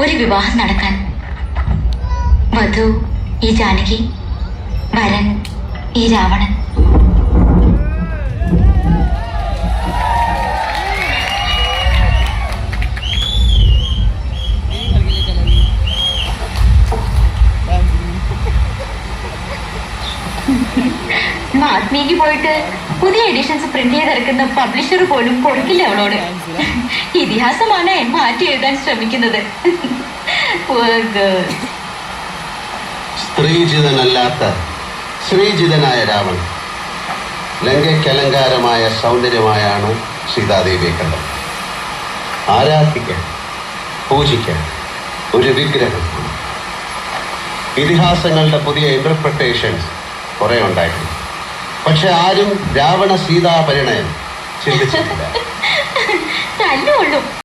ഒരു വിവാഹം നടക്കാൻ. വധു ഈ ജാനകി, വരൻ ഈ രാവണൻ. ആത്മീക്ക് പോയിട്ട് പുതിയ എഡിഷൻസ് പ്രിന്റ് ചെയ്തിറക്കുന്ന പബ്ലിഷർ പോലും കൊടുക്കില്ല അവളോട്. ഇതിഹാസമാണ് മാറ്റി എഴുതാൻ ശ്രമിക്കുന്നത്. സ്ത്രീജിതനല്ലാത്ത ശ്രീജിതനായ രാവണൻ ലങ്കയ്ക്ക് അലങ്കാരമായ സൗന്ദര്യമായാണ് സീതാദേവിയെ കണ്ടത്. ആരാധിക്കാൻ, പൂജിക്കാൻ ഒരു വിഗ്രഹം. ഇതിഹാസങ്ങളുടെ പുതിയ ഇന്റർപ്രിട്ടേഷൻസ് കുറെ ഉണ്ടായിരുന്നു. പക്ഷെ ആരും രാവണ സീതാ പരിണയം ചിന്തിച്ചിട്ടില്ല.